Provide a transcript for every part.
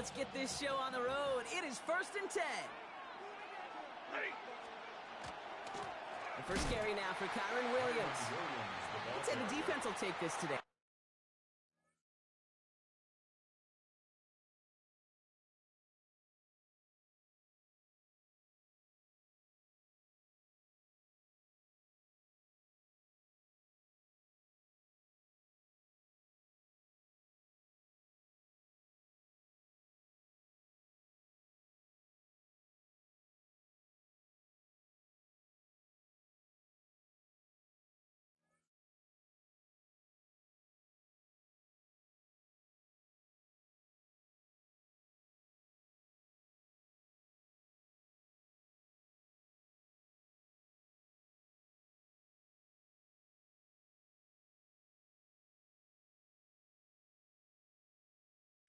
let's get this show on the road. It is 1st and 10. The first carry now for Kyron Williams. I'd say the defense will take this today.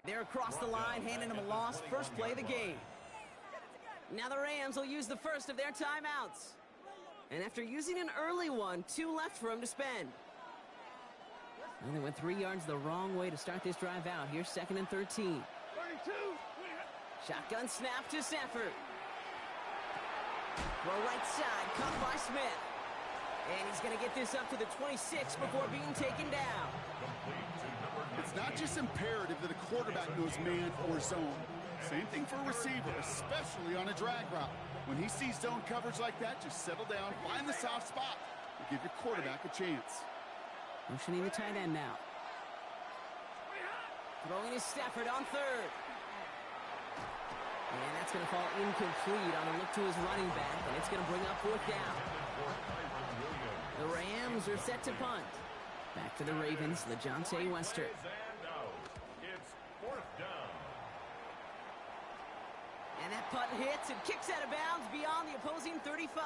They're across the line, handing them a loss. First play of the game. Now the Rams will use the first of their timeouts. And after using an early one, 2 left for them to spend. And they went 3 yards the wrong way to start this drive out. Here's 2nd and 13. 32. Shotgun snap to Sanford. Throw right side, caught by Smith. And he's going to get this up to the 26 before being taken down. It's not just imperative that a quarterback knows man or zone. Same thing for a receiver, especially on a drag route. When he sees zone coverage like that, just settle down, find the soft spot, and give your quarterback a chance. Motioning the tight end now. Throwing is Stafford on 3rd. And that's going to fall incomplete on a look to his running back, and it's going to bring up 4th down. The Rams are set to punt. Back to the Ravens, LeJontay Wester. It's 4th down. And that punt hits and kicks out of bounds beyond the opposing 35.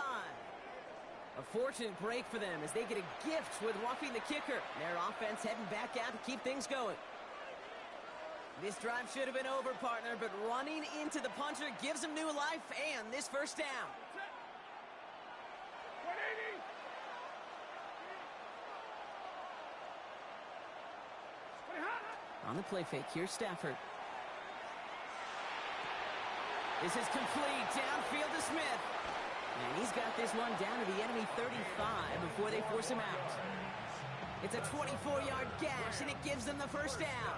A fortunate break for them as they get a gift with roughing the kicker. Their offense heading back out to keep things going. This drive should have been over, partner, but running into the punter gives them new life and this 1st down. 180. On the play fake, here's Stafford. This is complete, downfield to Smith. And he's got this one down to the enemy 35 before they force him out. It's a 24-yard gash, and it gives them the 1st down.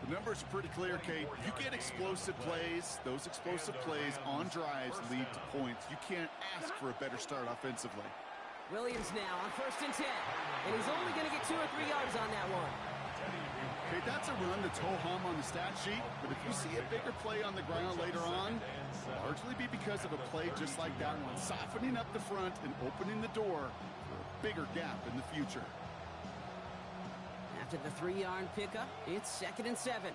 The numbers are pretty clear, Kate. You get explosive plays. Those explosive plays on drives lead to points. You can't ask for a better start offensively. Williams now on 1st and 10. And he's only going to get 2 or 3 yards on that one. Okay, that's a run that's ho-hum on the stat sheet, but if you see a bigger play on the ground later on, it'll largely be because of a play just like that one, softening up the front and opening the door for a bigger gap in the future. After the 3-yard pickup, it's 2nd and 7.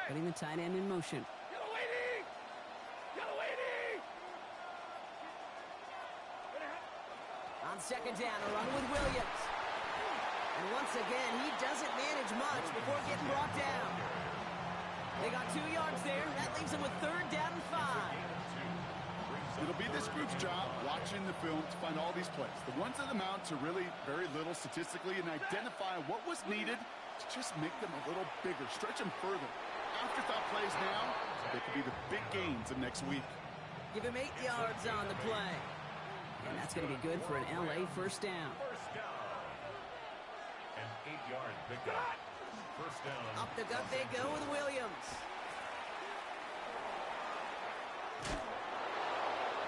Putting the tight end in motion. Yellow lady! Yellow lady! On 2nd down, a run with Williams. And once again, he doesn't manage much before getting brought down. They got 2 yards there. That leaves them with 3rd down and 5. It'll be this group's job watching the film to find all these plays. The ones that amount to really very little statistically and identify what was needed to just make them a little bigger, stretch them further. Afterthought plays now, they could be the big gains of next week. Give him 8 yards on the play. And that's going to be good for an LA 1st down. 1st down. An 8-yard pickup. 1st down. Up the gut they go with Williams.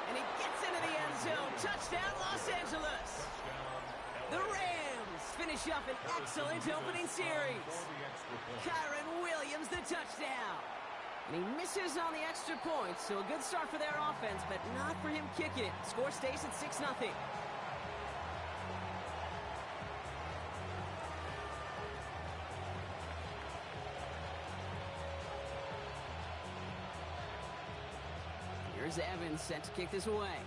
And he gets into the end zone. Touchdown, Los Angeles. The Rams finish up an excellent opening series. Kyron Williams, the touchdown. And he misses on the extra point, so a good start for their offense, but not for him kicking it. Score stays at 6-0. Here's Evans set to kick this away.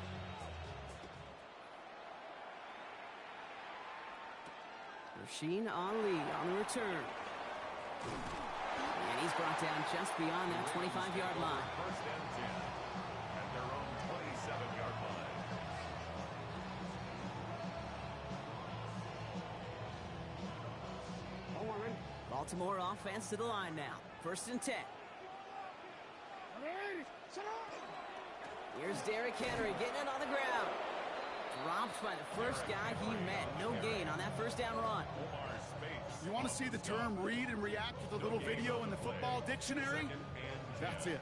Rasheen Ali on the return. And he's brought down just beyond that 25-yard line. 1st and 10 at their own 27-yard line. Baltimore offense to the line now. 1st and 10. Here's Derrick Henry getting it on the ground. Dropped by the first guy he met. No gain on that first down run. You want to see the term read and react with a little video in the football dictionary? That's it.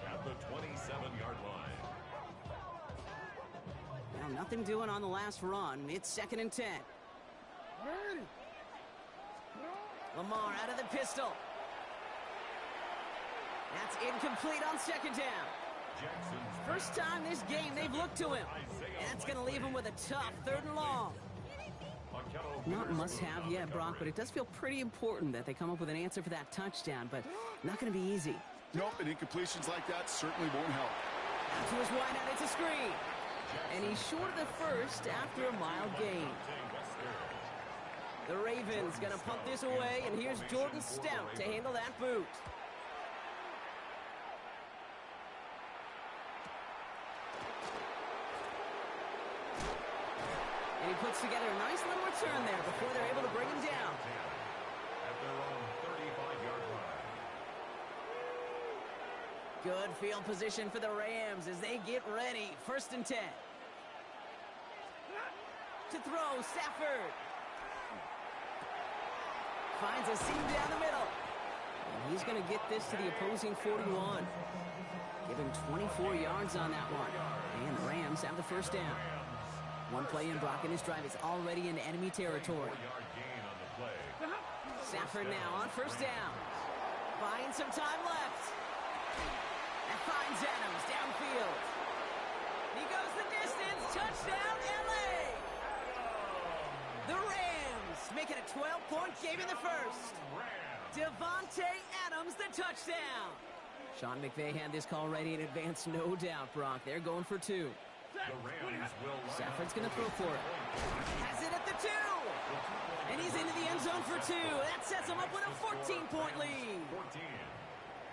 At the 27-yard line. Now, nothing doing on the last run. It's 2nd and 10. Lamar out of the pistol. That's incomplete on 2nd down. First time this game they've looked to him. And that's going to leave him with a tough 3rd and long. Not must-have yet, Brock, but it does feel pretty important that they come up with an answer for that touchdown, but not going to be easy. Nope, and incompletions like that certainly won't help. Out to his wideout, it's a screen. And he's short of the first after a mild gain. The Ravens going to punt this away, and here's Jordan Stout to handle that boot. And he puts together a nice little return there before they're able to bring him down. At their own 35-yard line. Good field position for the Rams as they get ready. 1st and 10. To throw, Stafford. Finds a seam down the middle. And he's going to get this to the opposing 41. Give him 24 yards on that one. And the Rams have the first down. One play in, Brock, and his drive is already in enemy territory. Stafford now on 1st down. Buying some time left. And finds Adams downfield. He goes the distance. Touchdown, LA! The Rams make it a 12-point game in the first. Devontae Adams, the touchdown. Sean McVay had this call ready in advance, no doubt, Brock. They're going for 2. Stafford's going to throw for it. Has it at the 2. And he's into the end zone for 2. That sets him up with a 14-point lead. 14.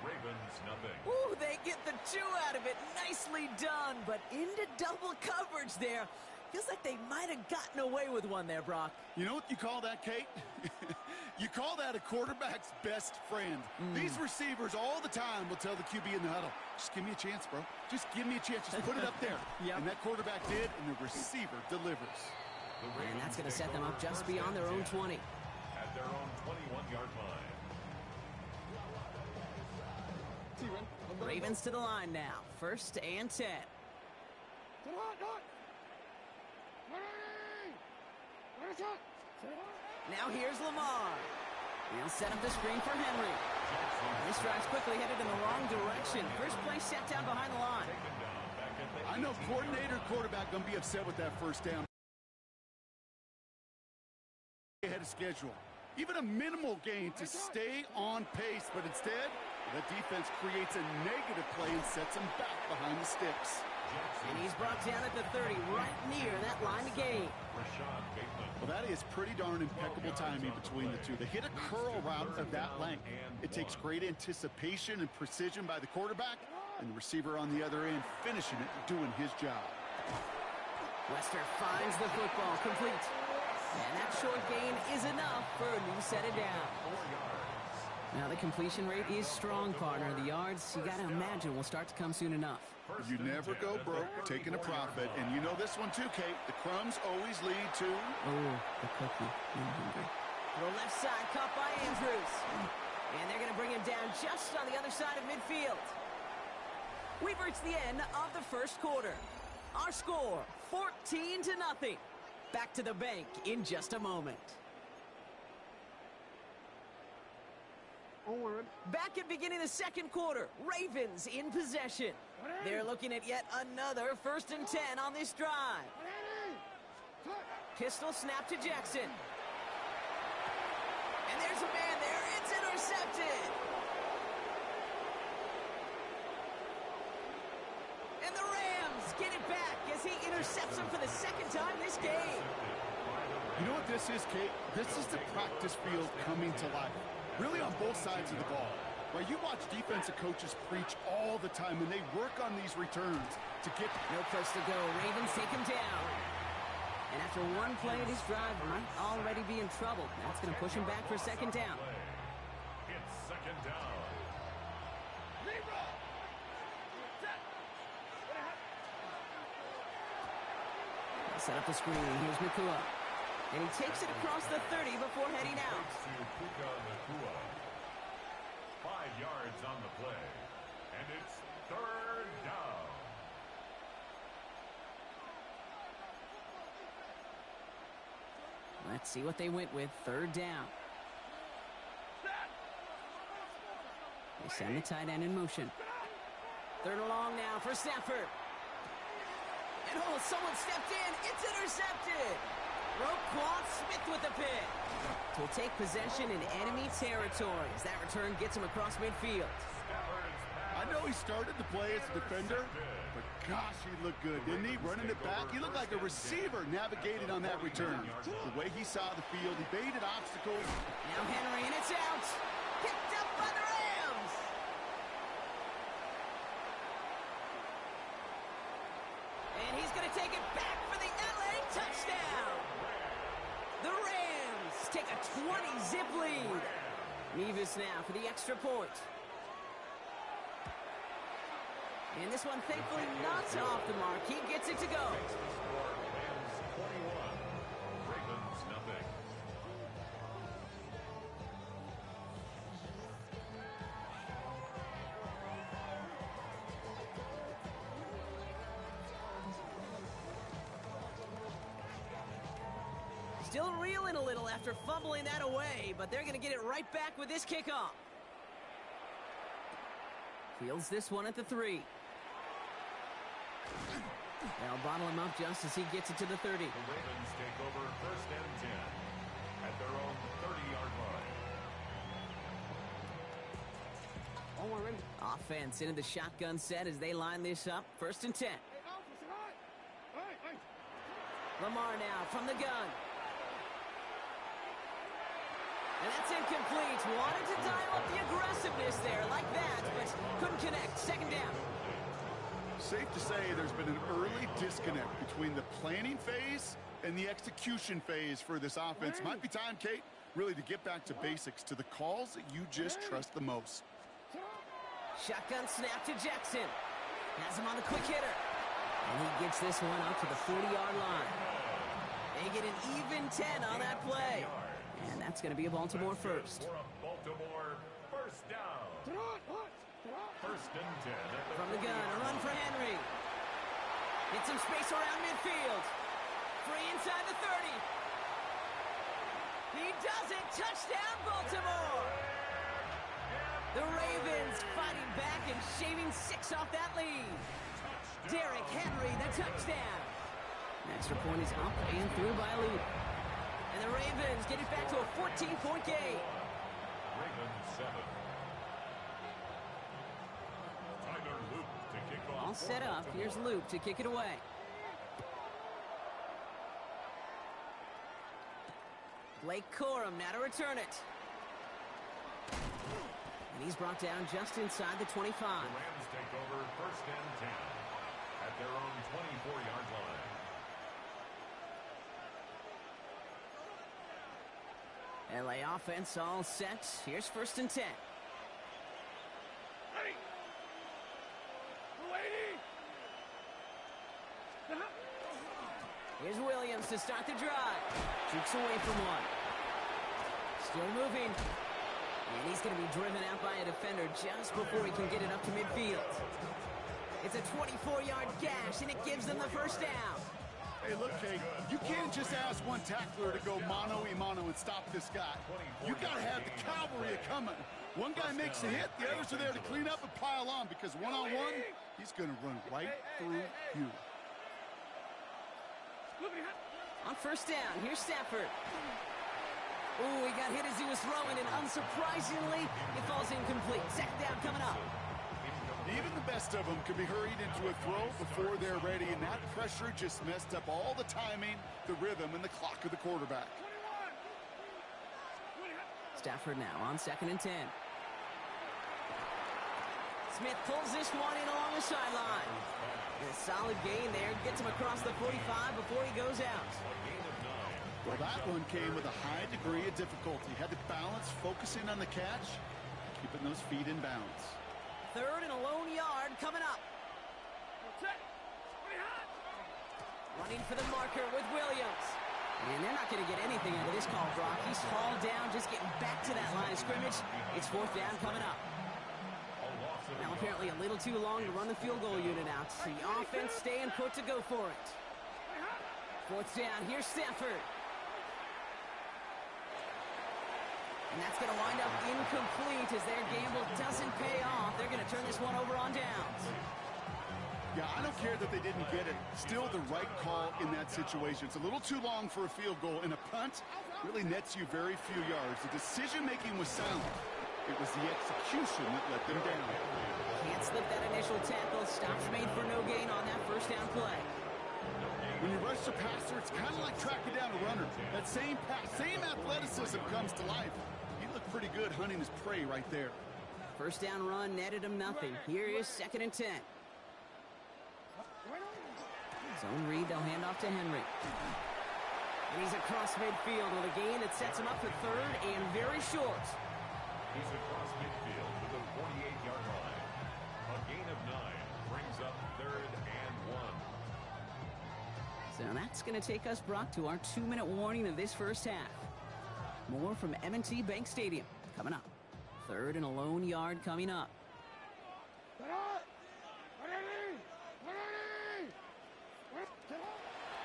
Ravens, nothing. Ooh, they get the 2 out of it. Nicely done, but into double coverage there. Feels like they might have gotten away with one there, Brock. You know what you call that, Kate? You call that a quarterback's best friend. These receivers all the time will tell the QB in the huddle, just give me a chance, bro. Just give me a chance. Just put it up there. Yep. And that quarterback did, and the receiver delivers. And that's going to set them up just beyond their own 20. At their own 21-yard line. Ravens to the line now. 1st and 10. Now here's Lamar. He'll set up the screen for Henry. This drive's quickly headed in the wrong direction. First play set down behind the line. I know coordinator quarterback going to be upset with that first down. Ahead of schedule. Even a minimal gain to stay on pace, but instead, the defense creates a negative play and sets him back behind the sticks. And he's brought down at the 30, right near that line of gain. Well, that is pretty darn impeccable timing between the two. They hit a curl route of that length. It takes great anticipation and precision by the quarterback, and the receiver on the other end finishing it, doing his job. Lester finds the football complete. And that short gain is enough for a new set of downs. Now the completion rate is strong, partner. The yards, you got to imagine, will start to come soon enough. You never go broke taking a profit. And you know this one too, Kate. The crumbs always lead to... Oh, the cookie. I'm hungry. The left side caught by Andrews. And they're going to bring him down just on the other side of midfield. We've reached the end of the first quarter. Our score, 14-0. Back to the bank in just a moment. Back at beginning the second quarter, Ravens in possession. They're looking at yet another 1st and 10 on this drive. Pistol snap to Jackson. And there's a man there. It's intercepted. And the Rams get it back as he intercepts him for the 2nd time this game. You know what this is, Kate? This is the practice field coming to life. Really on both sides of the ball. Right, you watch defensive coaches preach all the time, and they work on these returns to get... No place to go. Ravens take him down. And after one play of this drive, might already be in trouble. That's going to push him back for 2nd down. It's 2nd down. set up the screen. Here's Nakua. And he takes it across the 30 before heading out. 5 yards on the play. And it's 3rd down. Let's see what they went with. 3rd down. They send the tight end in motion. 3rd and long now for Stafford. And oh, someone stepped in. It's intercepted. Roquan Smith with the pick. Will take possession in enemy territory as that return gets him across midfield. I know he started the play as a defender, but gosh, he looked good, didn't he? Running it back, he looked like a receiver navigated on that return. The way he saw the field, he baited obstacles. Now Henry, and it's out. Picked up by the Rams. And he's going to take it back for the LA touchdown. The Rams take a 20-zip lead. Nevis now for the extra point. And this one, thankfully, not off the mark. He gets it to go. Rams 21, Ravens nothing. Still reeling a little after fumbling that away, but they're going to get it right back with this kickoff. Fields this one at the 3. They'll bottle him up just as he gets it to the 30. The Ravens take over 1st and 10 at their own 30-yard line. Offense into the shotgun set as they line this up. 1st and 10. Lamar now from the gun. And that's incomplete. Wanted to dial up the aggressiveness there like that, but couldn't connect. 2nd down. Safe to say there's been an early disconnect between the planning phase and the execution phase for this offense. Might be time, Kate, really to get back to basics, to the calls that you just trust the most. Shotgun snap to Jackson. Has him on the quick hitter. And he gets this one out to the 40-yard line. They get an even 10 on that play. And that's going to be a Baltimore first. For a Baltimore 1st down. 1st and 10. From the gun, a run for Henry. Get some space around midfield. Free inside the 30. He does it. Touchdown, Baltimore. The Ravens fighting back and shaving 6 off that lead. Derrick Henry, the touchdown. An extra point is up and through by a loop. And the Ravens get it back to a 14-point game. Ravens 7. Tyler Luke to kick off. All set up. Here's Luke to kick it away. Blake Corum now to return it. And he's brought down just inside the 25. The Rams take over 1st and 10 at their own 24-yard line. LA offense all set. Here's 1st and 10. Here's Williams to start the drive. Jukes away from one. Still moving. And he's going to be driven out by a defender just before he can get it up to midfield. It's a 24-yard gash, and it gives them the 1st down. Hey, look, Kate, you can't just ask one tackler to go mano-a-mano and stop this guy. You got to have the cavalry coming. One guy makes a hit, the others are there to clean up and pile on, because one-on-one, he's going to run right through you. On 1st down, here's Stafford. Ooh, he got hit as he was throwing, and unsurprisingly, it falls incomplete. 2nd down coming up. Even the best of them can be hurried into a throw before they're ready, and that pressure just messed up all the timing, the rhythm, and the clock of the quarterback. Stafford now on 2nd and 10. Smith pulls this one in along the sideline. A solid gain there, gets him across the 45 before he goes out. Well, that one came with a high degree of difficulty. Had to balance, focusing on the catch, keeping those feet in bounds. 3rd and a lone yard coming up. Running for the marker with Williams. And they're not going to get anything out of this call, Brock. He's hauled down, just getting back to that line of scrimmage. It's fourth down coming up. Now apparently a little too long to run the field goal unit out. The offense staying put to go for it. Fourth down, here's Stafford. And that's going to wind up incomplete as their gamble doesn't pay off. They're going to turn this one over on downs. Yeah, I don't care that they didn't get it. Still the right call in that situation. It's a little too long for a field goal, and a punt really nets you very few yards. The decision-making was sound. It was the execution that let them down. Can't slip that initial tackle. Stops made for no gain on that first down play. When you rush the passer, it's kind of like tracking down a runner. That same pass, same athleticism comes to life. He looked pretty good hunting his prey right there. First down run netted him nothing. Here is 2nd and 10. Zone read, they'll hand off to Henry. And he's across midfield with a gain that sets him up for third and very short. He's across midfield to the 48-yard line. A gain of 9 brings up 3rd and 1. So that's going to take us, Brock, to our 2-minute warning of this first half. More from M&T Bank Stadium coming up. 3rd and a lone yard coming up.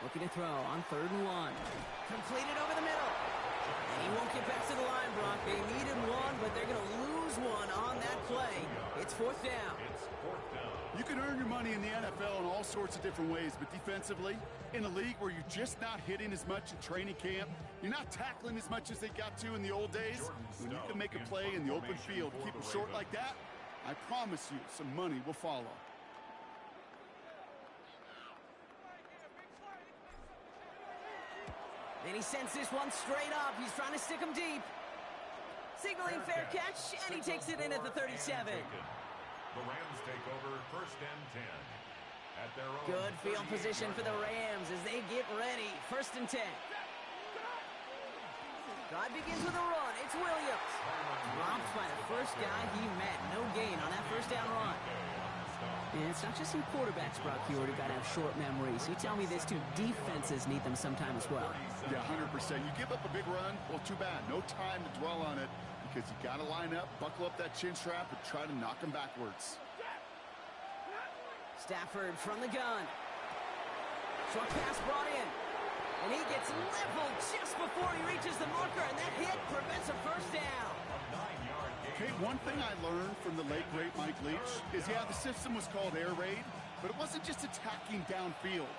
Looking to throw on 3rd and 1. Completed over the middle. And he won't get back to the line, Brock. They needed one, but they're going to lose one on that play. It's 4th down. It's 4th down. You can earn your money in the NFL in all sorts of different ways, but defensively, in a league where you're just not hitting as much in training camp, you're not tackling as much as they got to in the old days, when you can make a play in the open field, keep them short like that, I promise you some money will follow. And he sends this one straight up. He's trying to stick him deep. Signaling fair catch, and he takes it in at the 37. The Rams take over 1st and 10. At their own Good field position for the Rams as they get ready. 1st and 10. Drive begins with a run. It's Williams. Dropped by the first guy he met. No gain on that first down run. And it's not just in quarterbacks, Brock Huard, who got to have short memories. You tell me this too, defenses need them sometime as well. Yeah, 100%. You give up a big run, well, too bad. No time to dwell on it because you got to line up, buckle up that chin strap, and try to knock them backwards. Stafford from the gun. Short pass brought in. And he gets leveled just before he reaches the marker, and that hit prevents a first down. Okay, one thing I learned from the late, great Mike Leach is, yeah, the system was called air raid, but it wasn't just attacking downfield.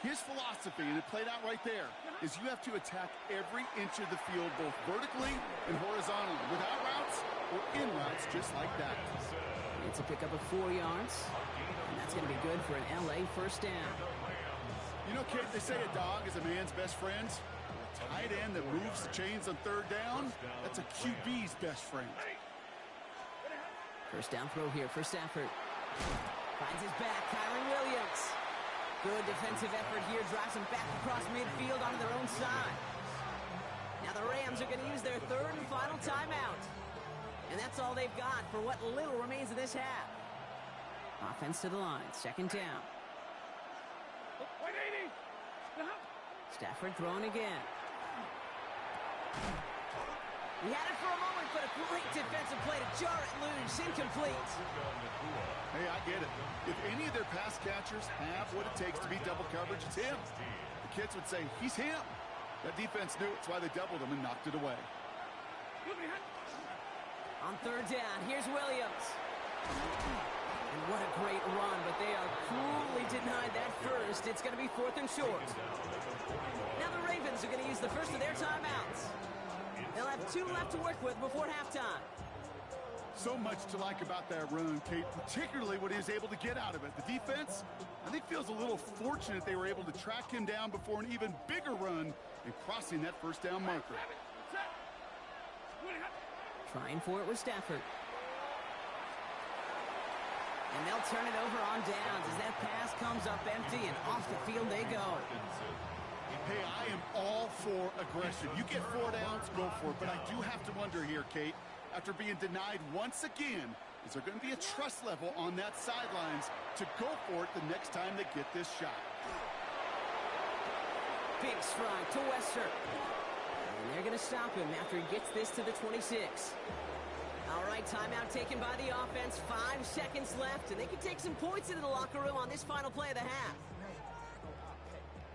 His philosophy, and it played out right there, is you have to attack every inch of the field, both vertically and horizontally, without routes or in routes, just like that. It's a pickup of 4 yards, and that's going to be good for an LA first down. You know, Kate, they say a dog is a man's best friend. A tight end that moves the chains on 3rd down, that's a QB's best friend. First down throw here for Stafford. Finds his back, Kyron Williams. Good defensive effort here, drives him back across midfield onto their own side. Now the Rams are going to use their 3rd and final timeout. And that's all they've got for what little remains of this half. Offense to the line, 2nd down. Stafford throwing again. He had it for a moment, but a great defensive play to jar it loose. Incomplete. Hey, I get it. If any of their pass catchers have what it takes to beat double coverage, it's him. The kids would say, he's him. That defense knew it. That's why they doubled him and knocked it away. On 3rd down, here's Williams. And what a great run, but they are cruelly denied that first. It's going to be 4th and short. Now the Ravens are going to use the first of their timeouts. They'll have 2 left to work with before halftime. So much to like about that run, Kate, particularly what he was able to get out of it. The defense, I think, feels a little fortunate they were able to track him down before an even bigger run and crossing that first down marker. Trying for it with Stafford. And they'll turn it over on downs as that pass comes up empty and off the field they go. Hey, I am all for aggression. You get 4 downs, go for it. But I do have to wonder here, Kate, after being denied once again, is there going to be a trust level on that sidelines to go for it the next time they get this shot? Big strike to Wester. And they're going to stop him after he gets this to the 26. All right, timeout taken by the offense. 5 seconds left, and they can take some points into the locker room on this final play of the half.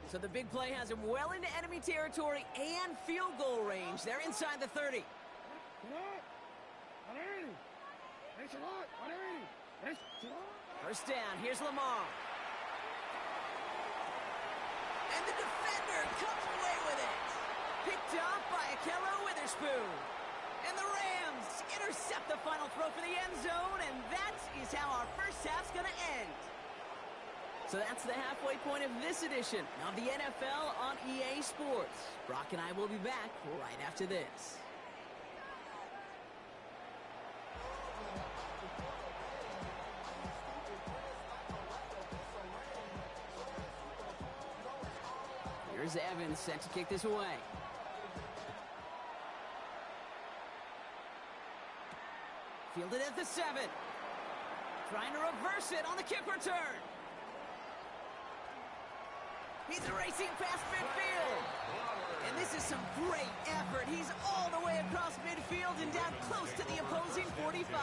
So the big play has him well into enemy territory and field goal range. They're inside the 30. First down, here's Lamar. And the defender comes away with it. Picked off by Akello Witherspoon. And the Rams intercept the final throw for the end zone, and that is how our first half's going to end. So that's the halfway point of this edition of the NFL on EA Sports. Brock and I will be back right after this. Here's Evans set to kick this away. Fielded at the 7. Trying to reverse it on the kick return. He's racing past midfield. And this is some great effort. He's all the way across midfield and down close to the opposing 45.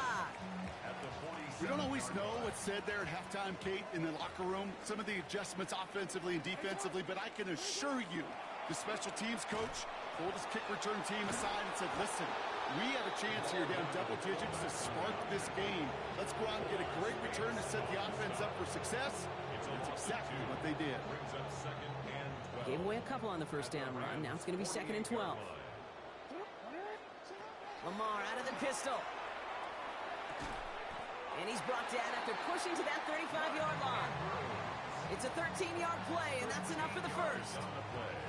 We don't always know what's said there at halftime, Kate, in the locker room. Some of the adjustments offensively and defensively, but I can assure you the special teams coach pulled his kick return team aside and said, listen, we have a chance here down double digits to spark this game. Let's go out and get a great return to set the offense up for success. That's exactly what they did. Gave away a couple on the first down run. Now it's going to be 2nd and 12. Lamar out of the pistol. And he's brought down after pushing to that 35-yard line. It's a 13-yard play, and that's enough for the first.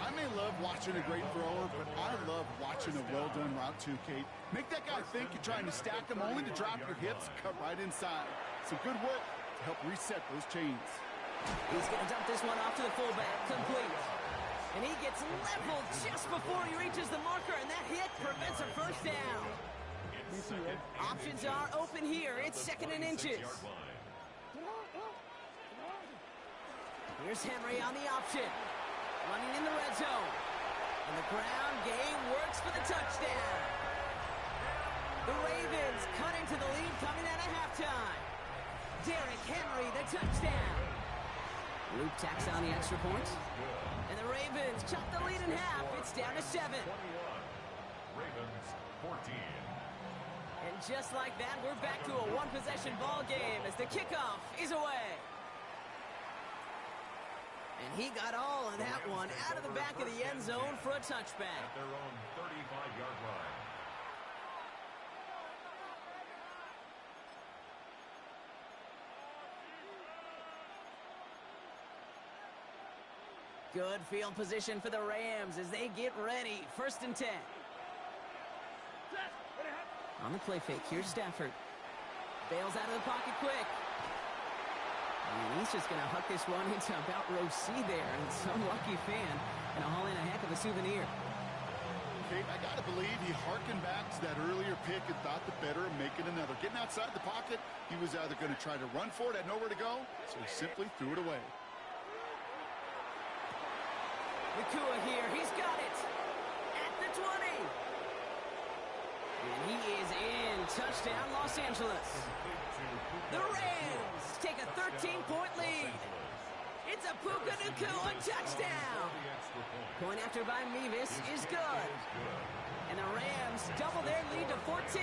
I may love watching a great thrower, but I love watching a well-done route too, Kate. Make that guy think you're trying to stack him only to drop your hips, cut right inside. Some good work to help reset those chains. He's going to dump this one off to the fullback, complete. And he gets leveled just before he reaches the marker, and that hit prevents a first down. Options are open here. It's 2nd and inches. Here's Henry on the option. Running in the red zone. And the ground game works for the touchdown. The Ravens cut into the lead coming out of halftime. Derrick Henry, the touchdown. Luke tacks on the extra point. And the Ravens chop the lead in half. It's down to 7. Ravens 14. And just like that, we're back to a one-possession ball game as the kickoff is away. And he got all of that one out of the back of the end zone for a touchback. At their own 35-yard line. Good field position for the Rams as they get ready. 1st and 10. On the play fake, here's Stafford. Bails out of the pocket quick. And he's just going to huck this one into about row C there. And some lucky fan going to haul in a heck of a souvenir. Kate, I got to believe he harkened back to that earlier pick and thought the better of making another. Getting outside the pocket, he was either going to try to run for it, had nowhere to go, so he simply threw it away. Nakua here, he's got it. At the 20. And he is in. Touchdown, Los Angeles. The Rams take a 13-point lead. It's a Puka Nakua touchdown. Point after by Mevis is good. And the Rams double their lead to 14.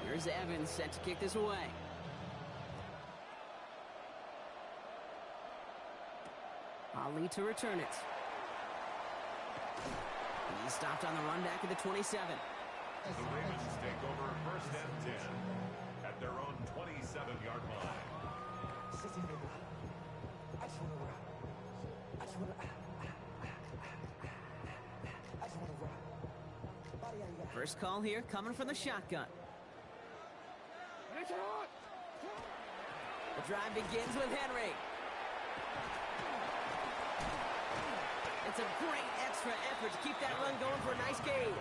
Here's Evans set to kick this away. Ali to return it. He stopped on the run back at the 27. The Ravens take over 1st and 10 at their own 27-yard line. First call here coming from the shotgun. The drive begins with Henry. It's a great extra effort to keep that run going for a nice gain.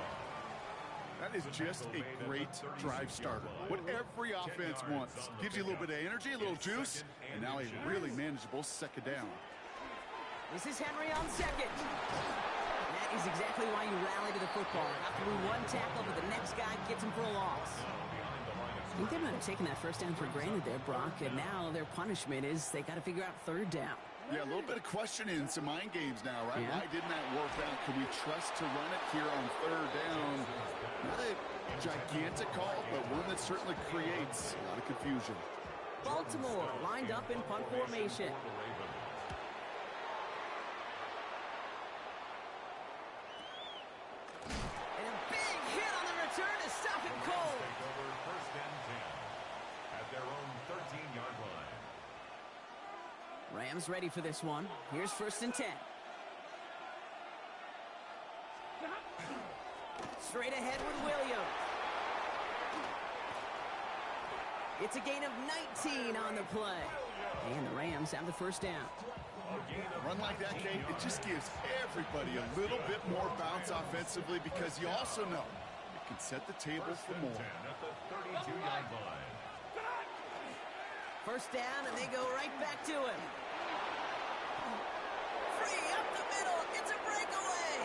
That is just a great drive starter. What every offense wants. Gives you a little bit of energy, a little juice, and now a really manageable 2nd down. This is Henry on second. That is exactly why you rally to the football. After one tackle, but the next guy gets him for a loss. I think they might have taken that first down for granted there, Brock, and now their punishment is they got to figure out third down. Yeah, a little bit of questioning, some mind games now, right? Yeah. Why didn't that work out? Can we trust to run it here on third down? Not a gigantic call, but one that certainly creates a lot of confusion. Baltimore lined up in punt formation. And a big hit on the return to stop it cold. Over first and 10 at their own 13-yard line. Rams ready for this one. Here's first and 10. Straight ahead with Williams. It's a gain of 19 on the play. And the Rams have the first down. A run like that, Kate, it just gives everybody a little bit more bounce offensively because you also know it can set the table for more. At the 32-yard line. First down, and they go right back to him. Free up the middle. It's a breakaway.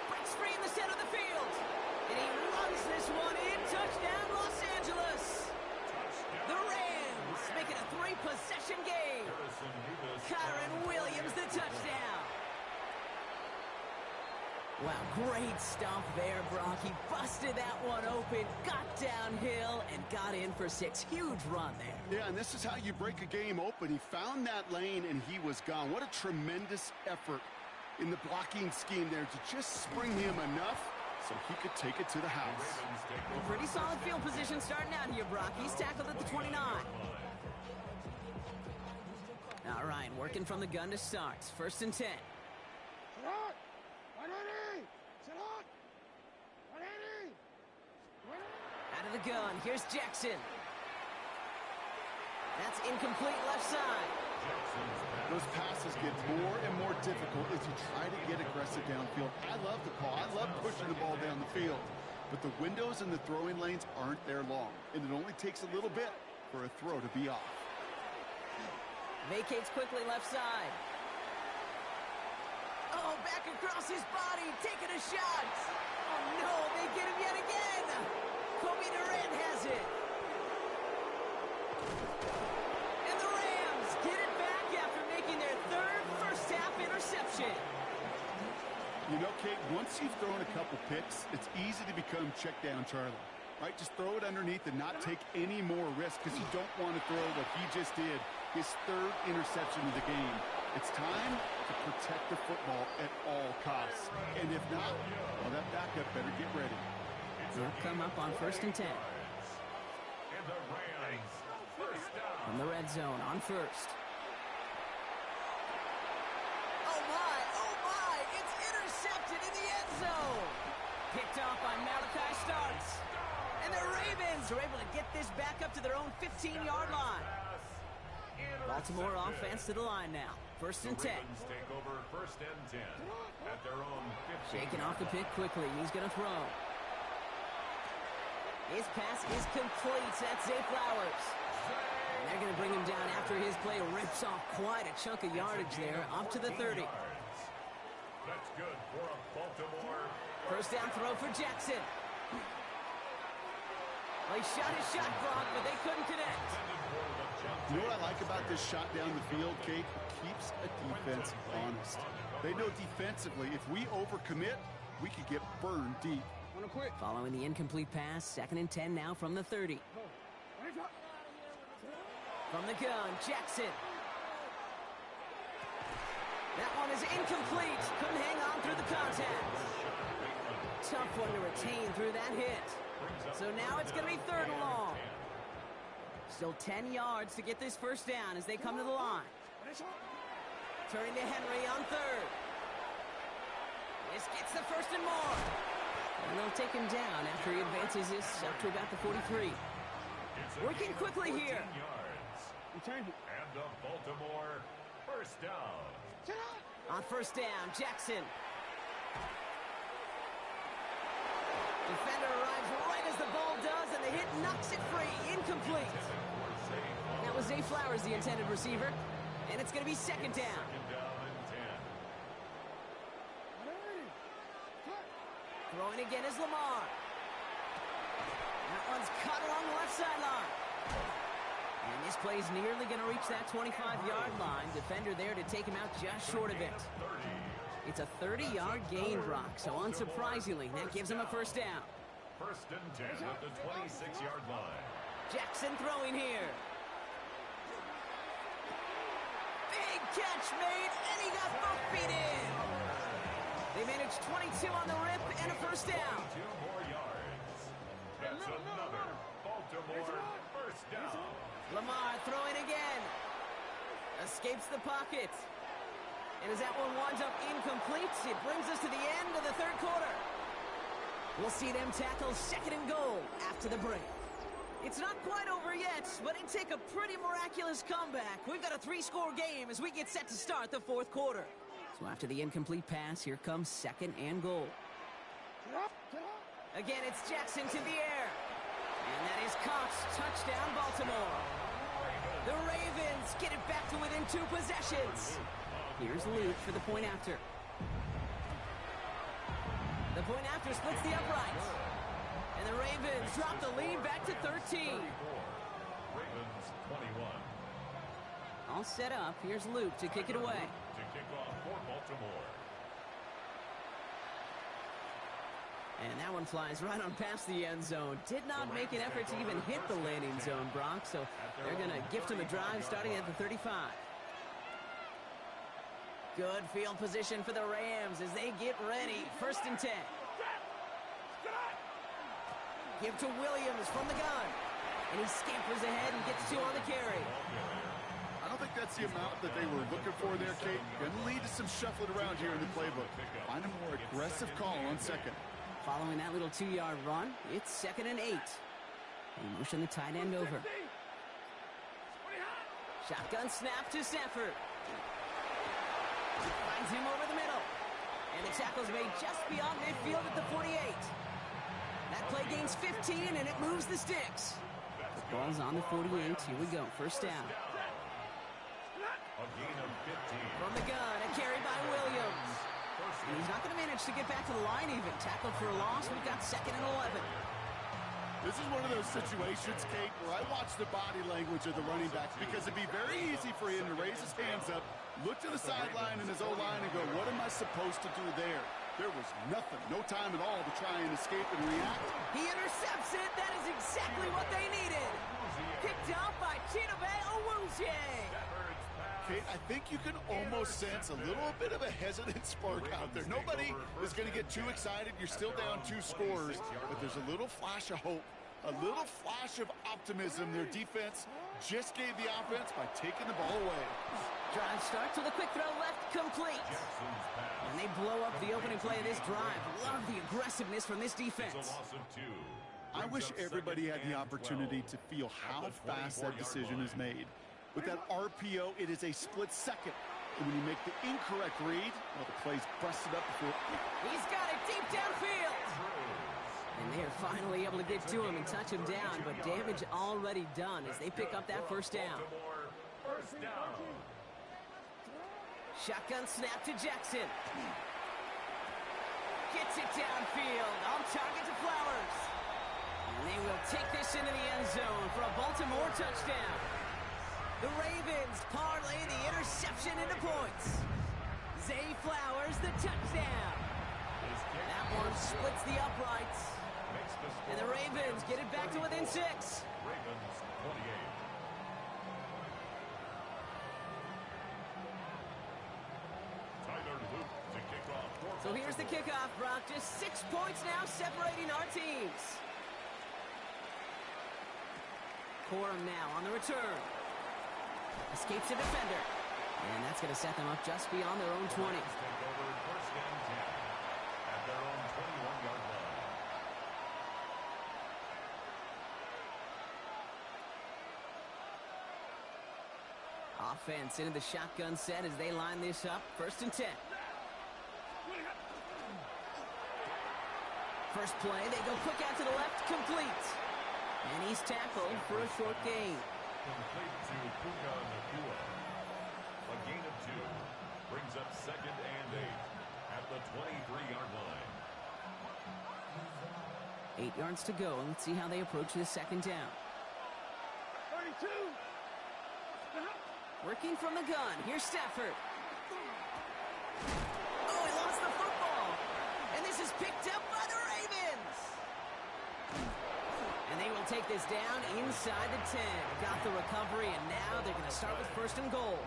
Breaks free in the center of the field. And he runs this one in. Touchdown, Los Angeles. The Rams make it a 3-possession game. Kyron Williams, the touchdown. Wow, great stuff there, Brock. He busted that one open, got downhill, and got in for 6. Huge run there. Yeah, and this is how you break a game open. He found that lane, and he was gone. What a tremendous effort in the blocking scheme there to just spring him enough so he could take it to the house. Pretty solid field position starting out here, Brock. He's tackled at the 29. All right, working from the gun to start. First and 10. Out of the gun, here's Jackson. That's incomplete left side. Those passes get more and more difficult as you try to get aggressive downfield. I love the call. I love pushing the ball down the field. But the windows in the throwing lanes aren't there long. And it only takes a little bit for a throw to be off. Vacates quickly left side. Oh, back across his body, taking a shot. Oh, no, they get him yet again. Kobe Durant has it. And the Rams get it back after making their third first-half interception. You know, Kate, once you've thrown a couple picks, it's easy to become check down Charlie. Right? Just throw it underneath and not take any more risk because you don't want to throw what he just did, his third interception of the game. It's time to protect the football at all costs. And if not, well, that backup better get ready. They'll come up on first and 10. From the red zone on first. Oh my, it's intercepted in the end zone. Picked off by Malachi Starks. And the Ravens are able to get this back up to their own 15-yard line. Baltimore offense to the line now. First and 10. Take over first and 10 at their own 15. Shaking off the pick quickly. He's going to throw. His pass is complete. That's Zay Flowers. And they're going to bring him down after his play rips off quite a chunk of yardage there, up to the 30. That's good for a Baltimore. First down throw for Jackson. Well, he shot his shot, Brock, but they couldn't connect. You know what I like about this shot down the field, Kate? It keeps a defense honest. They know defensively, if we overcommit, we could get burned deep. Following the incomplete pass, second and 10 now from the 30. From the gun, Jackson. That one is incomplete. Couldn't hang on through the contact. Tough one to retain through that hit. So now it's going to be third and long. Still 10 yards to get this first down as they come to the line. Turning to Henry on third. This gets the first and more. And they'll take him down after he advances this up to about the 43. Working quickly here. And the Baltimore first down. On first down, Jackson. Defender arrives right as the ball does, and the hit knocks it free. Incomplete. That was Zay Flowers, the intended receiver. And it's going to be second down. Throwing again is Lamar. That one's cut along the left sideline. And this play's nearly going to reach that 25-yard line. Defender there to take him out just short of it. It's a 30-yard gain, Brock, so unsurprisingly, that gives him a first down. First and 10 at the 26-yard line. Jackson throwing here. Big catch made, and he got both feet in. They managed 22 on the rip and a first down. 2 more yards. That's another Baltimore first down. Lamar throwing again. Escapes the pocket. And as that one winds up incomplete, it brings us to the end of the third quarter. We'll see them tackle second and goal after the break. It's not quite over yet, but it'd take a pretty miraculous comeback. We've got a 3-score game as we get set to start the fourth quarter. So after the incomplete pass, here comes second and goal. Again, it's Jackson to the air. And that is caught. Touchdown, Baltimore. The Ravens get it back to within 2 possessions. Here's Luke for the point after. The point after splits the uprights. And the Ravens drop the lead back to 13. Ravens 21. All set up. Here's Luke to kick it away. To kick off for Baltimore. And that one flies right on past the end zone. Did not make an effort to even hit the landing zone, Brock. So they're going to gift him a drive starting at the 35. Good field position for the Rams as they get ready. First and 10. Give to Williams from the gun. And he scampers ahead and gets 2 on the carry. I don't think that's the amount that they were looking for there, Kate. Going to lead to some shuffling around here in the playbook. Find a more aggressive call on second. Following that little 2-yard run, it's second and 8. They motion the tight end over. Shotgun snap to Stafford. Finds him over the middle. And the tackle's made just beyond midfield at the 48. That play gains 15, and it moves the sticks. The ball's on the 48. Here we go. First down. A gain of 15. From the gun, a carry by Williams. And he's not going to manage to get back to the line even. Tackled for a loss. We've got second and 11. This is one of those situations, Kate, where I watch the body language of the running back because it'd be very easy for him to raise his hands up, look to the sideline in his O-line and go, what am I supposed to do there? There was nothing, no time at all to try and escape and react. He intercepts it. That is exactly what they needed. Picked up by Chidobe Awuzie. Kate, I think you can almost sense a little bit of a hesitant spark out there. Nobody is going to get too excited. You're still down 2 scores, but there's a little flash of hope, a little flash of optimism. Their defense just gave the offense by taking the ball away. Drive start to the quick throw left, complete. And they blow up the opening play of this drive. Love the aggressiveness from this defense. I wish everybody had the opportunity to feel how fast that decision is made. With that RPO, it is a split second. And when you make the incorrect read, well, the play's busted up before. He's got it deep downfield. And they are finally able to get to him and touch him down, but damage already done as they pick up that first down. Shotgun snap to Jackson. Gets it downfield. On target to Flowers. And they will take this into the end zone for a Baltimore touchdown. The Ravens parlay the interception into points. Zay Flowers, the touchdown. That one splits the uprights. And the Ravens get it back to within 6. Ravens 28. Tyler Luke to kick off. So here's the kickoff, Brock. Just 6 points now separating our teams. Corum now on the return. Escapes the defender. And that's going to set them up just beyond their own 20. Take over first and 10 at their own 21-yard line. Offense into the shotgun set as they line this up. First and 10. First play, they go quick out to the left, complete. And he's tackled for a short gain. Complete to Puka Nacua. A gain of 2 brings up second and 8 at the 23-yard line. 8 yards to go, and let's see how they approach this second down. 32. Working from the gun. Here's Stafford. Oh, he lost the football. And this is picked up by the Ravens. And they will take this down inside the 10. Got the recovery, and now they're going to start with first and goal.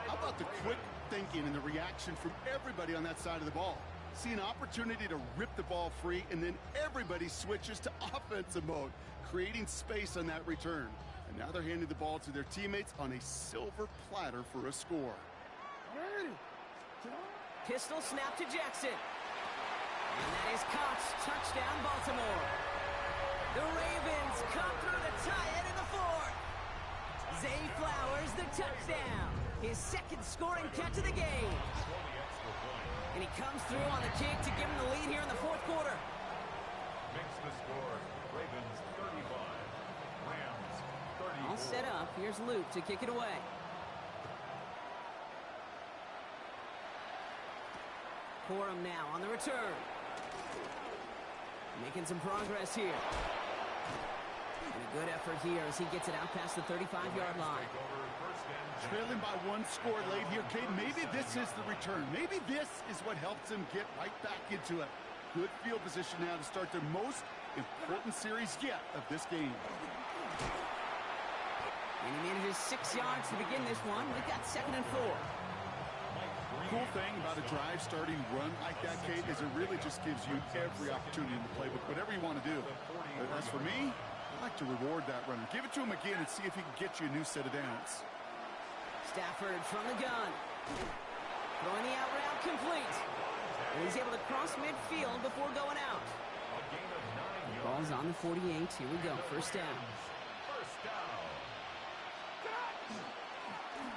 How about the quick thinking and the reaction from everybody on that side of the ball? See an opportunity to rip the ball free, and then everybody switches to offensive mode, creating space on that return. And now they're handing the ball to their teammates on a silver platter for a score. Pistol snap to Jackson. And that is caught. Touchdown, Baltimore. The Ravens come through to tie it in the fourth. Zay Flowers, the touchdown. His second scoring catch of the game. And he comes through on the kick to give him the lead here in the fourth quarter. Makes the score. Ravens 35. Rams 34. All set up. Here's Luke to kick it away. Corum now on the return. Making some progress here. And a good effort here as he gets it out past the 35-yard line. Trailing by one score late here, Kate. Maybe this is the return. Maybe this is what helps them get right back into it. Good field position now to start their most important series yet of this game. And he manages 6 yards to begin this one. We've got 2nd and 4. Cool thing about a drive starting run like that, Kate, is it really just gives you every opportunity in the playbook, whatever you want to do. But as for me, I like to reward that runner. Give it to him again and see if he can get you a new set of downs. Stafford from the gun. Throwing the out route complete. And he's able to cross midfield before going out. Ball's on the 48. Here we go. First down.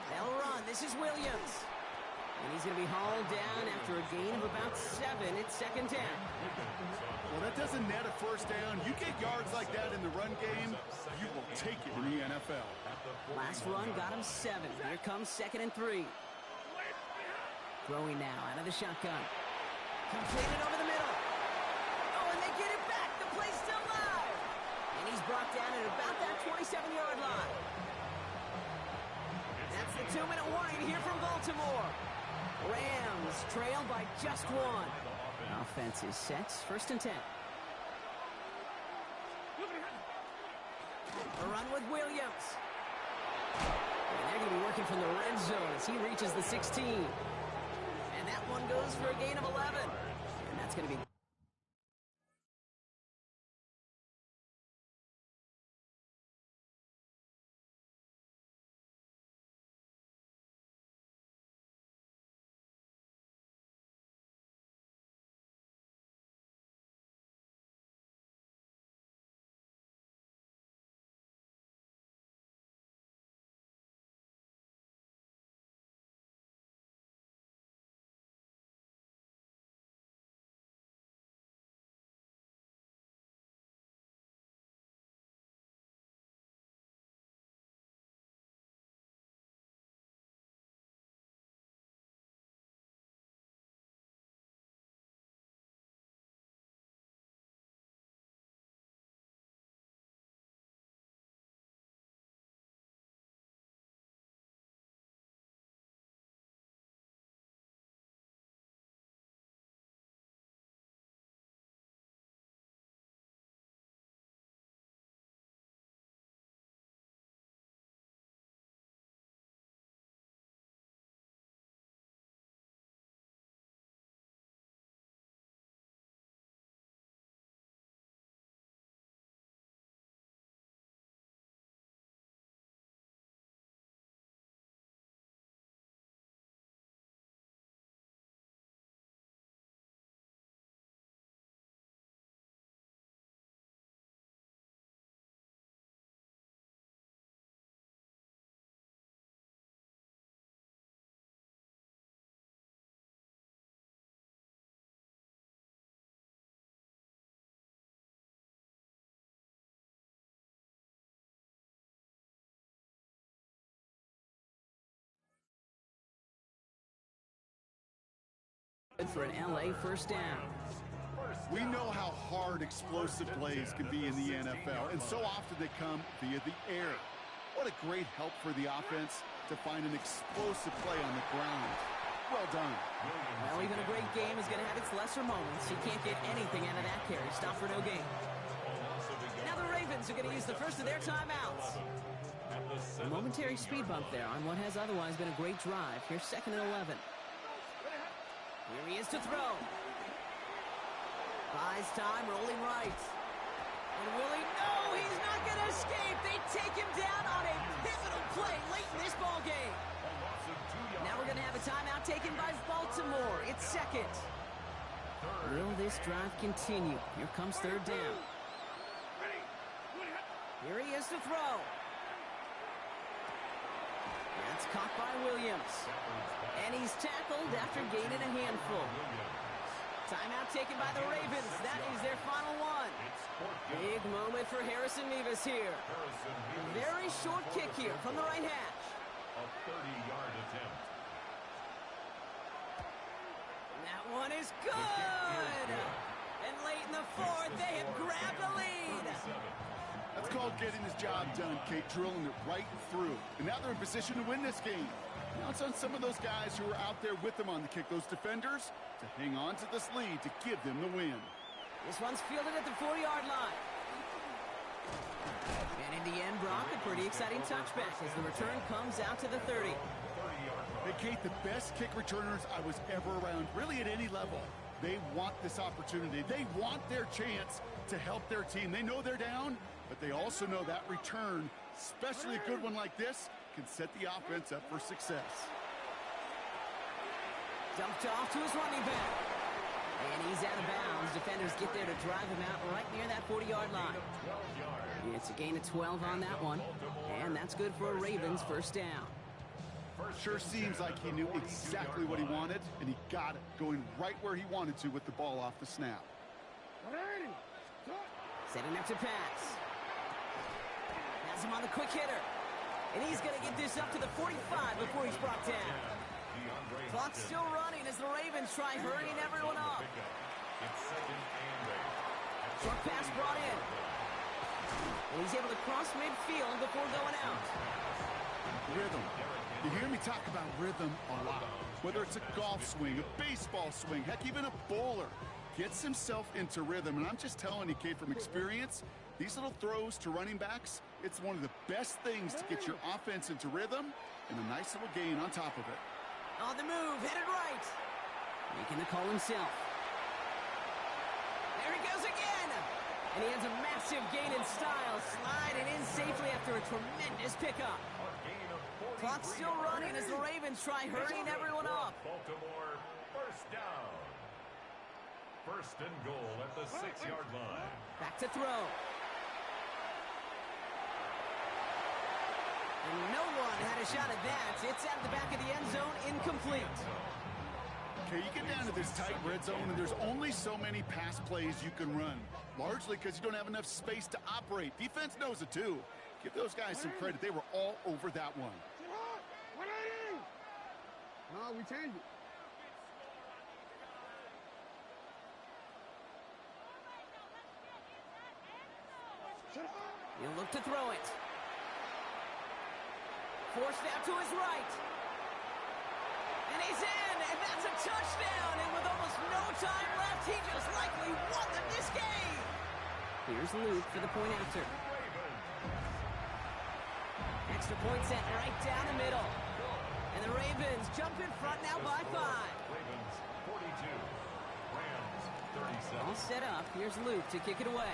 They'll run. This is Williams. And he's going to be hauled down after a gain of about 7. It's second down. Well, that doesn't net a first down. You get yards like that in the run game, you will take it in the NFL. Last run got him 7. Here comes 2nd and 3. Throwing now out of the shotgun. Completed over the middle. Oh, and they get it back. The play's still live. And he's brought down at about that 27-yard line. That's the 2-minute warning here from Baltimore. Rams trail by just 1. Offense is set. First and 10. A run with Williams. And they're going to be working from the red zone as he reaches the 16. And that one goes for a gain of 11. And that's going to be... For an LA first down. We know how hard explosive plays can be in the NFL, and so often they come via the air. What a great help for the offense to find an explosive play on the ground. Well done. Well, even a great game is going to have its lesser moments. You can't get anything out of that carry. Stop for no gain. Now the Ravens are going to use the first of their timeouts. A momentary speed bump there on what has otherwise been a great drive. Here's 2nd and 11. Here he is to throw. Buys time, rolling right. And will he? No, he's not going to escape. They take him down on a pivotal play late in this ball game. Now we're going to have a timeout taken by Baltimore. It's 2nd. Will this drive continue? Here comes 3rd down. Here he is to throw. That's caught by Williams. And he's tackled after gaining a handful. Timeout taken by the Ravens. That is their final one. Big moment for Harrison Mevis here. Very short kick here from the right hash. A 30-yard attempt. That one is good. And late in the 4th, they have grabbed the lead. That's called getting his job done, Kate, drilling it right through. And now they're in position to win this game. Now it's on some of those guys who are out there with them on the kick, those defenders, to hang on to this lead to give them the win. This one's fielded at the 40-yard line. And in the end, Brock, a pretty exciting touchback as the return comes out to the 30. Hey, Kate, the best kick returners I was ever around, really at any level. They want this opportunity. They want their chance to help their team. They know they're down, but they also know that return, especially a good one like this, can set the offense up for success. Dumped off to his running back. And he's out of bounds. Defenders get there to drive him out right near that 40-yard line. It's a gain of 12 on that one. And that's good for a Ravens 1st down. Sure seems like he knew exactly what he wanted, and he got it, going right where he wanted to with the ball off the snap. Setting up to pass. Has him on the quick hitter. And he's going to get this up to the 45 before he's brought down. Clock's still running as the Ravens try hurrying everyone up. Short pass brought in. And he's able to cross midfield before going out. Rhythm. You hear me talk about rhythm a lot. Whether it's a golf swing, a baseball swing, heck, even a bowler. Gets himself into rhythm. And I'm just telling you, Kate, from experience, these little throws to running backs, it's one of the best things to get your offense into rhythm and a nice little gain on top of it. On the move, headed right. Making the call himself. There he goes again. And he has a massive gain in style, sliding in safely after a tremendous pickup. Clock's still running as the Ravens try hurrying everyone up. Baltimore, 1st down. 1st and goal at the 6-yard line. Back to throw. And no one had a shot at that. It's out of the back of the end zone, incomplete. Okay, you get down to this tight red zone, and there's only so many pass plays you can run, largely because you don't have enough space to operate. Defense knows it, too. Give those guys some credit. They were all over that one. No, we changed it. He'll look to throw it. Forced out to his right. And he's in, and that's a touchdown. And with almost no time left, he just likely won them this game. Here's Luke for the point after. Extra point set right down the middle. And the Ravens jump in front now by 5. Ravens 42, Rams 37. All set up. Here's Luke to kick it away.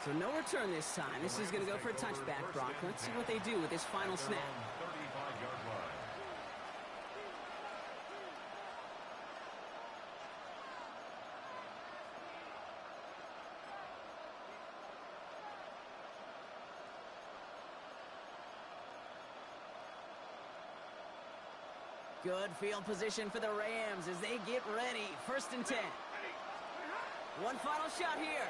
So no return this time. This is going to go for a touchback, Brock. Let's see what they do with this final snap. 35-yard line. Good field position for the Rams as they get ready. 1st and 10. One final shot here.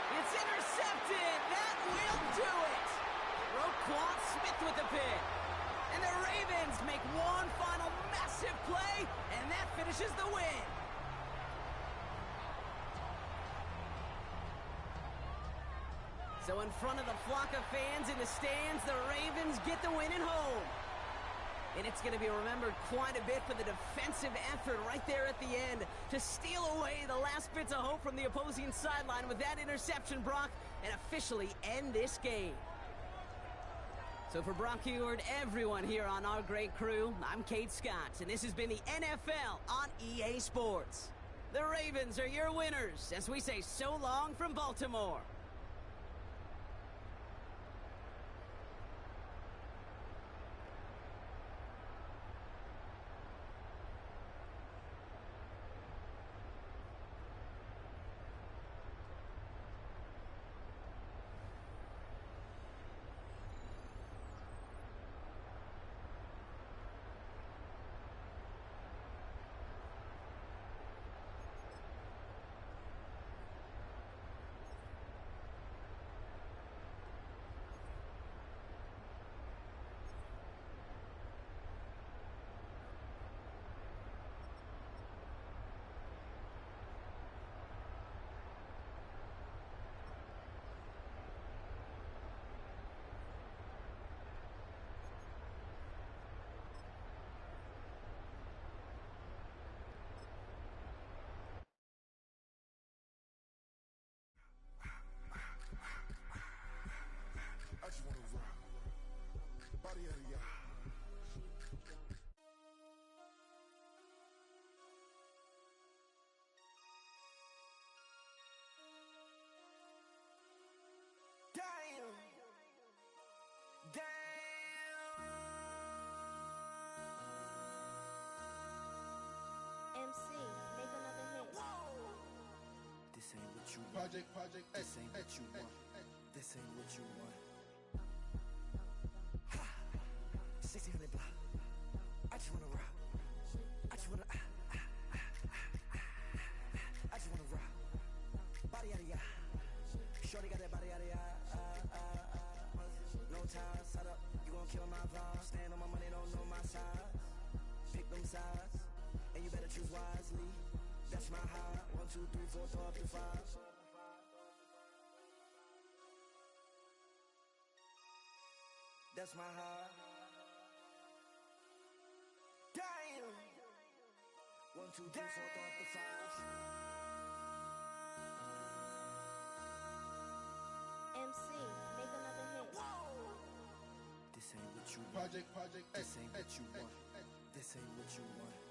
It's intercepted. That will do it. Roquan Smith with the pick. And the Ravens make one final massive play, and that finishes the win. So in front of the flock of fans in the stands, the Ravens get the win at home. And it's going to be remembered quite a bit for the defensive effort right there at the end to steal away the last bits of hope from the opposing sideline with that interception, Brock, and officially end this game. So for Brock Heward, everyone here on our great crew, I'm Kate Scott, and this has been the NFL on EA Sports. The Ravens are your winners as we say so long from Baltimore. I just wanna rock. Body out of y'all. Damn. MC, make another hit. This ain't what you want. Project, This ain't what you want. This ain't what you want. 1600 block. I just wanna rock. I just wanna I just wanna rock. Body out of ya. Shorty got that body out of ya. No time, set up. You gon' kill my vibe. Stand on my money, don't know my size. Pick them sides, and you better choose wisely. That's my high. 1, 2, 3, 4, throw up to 5. That's my high. Damn. 1, 2, 3, 4, throw up the 5. MC, make another hit. This ain't what you want. Project, This ain't what you want. This ain't what you want.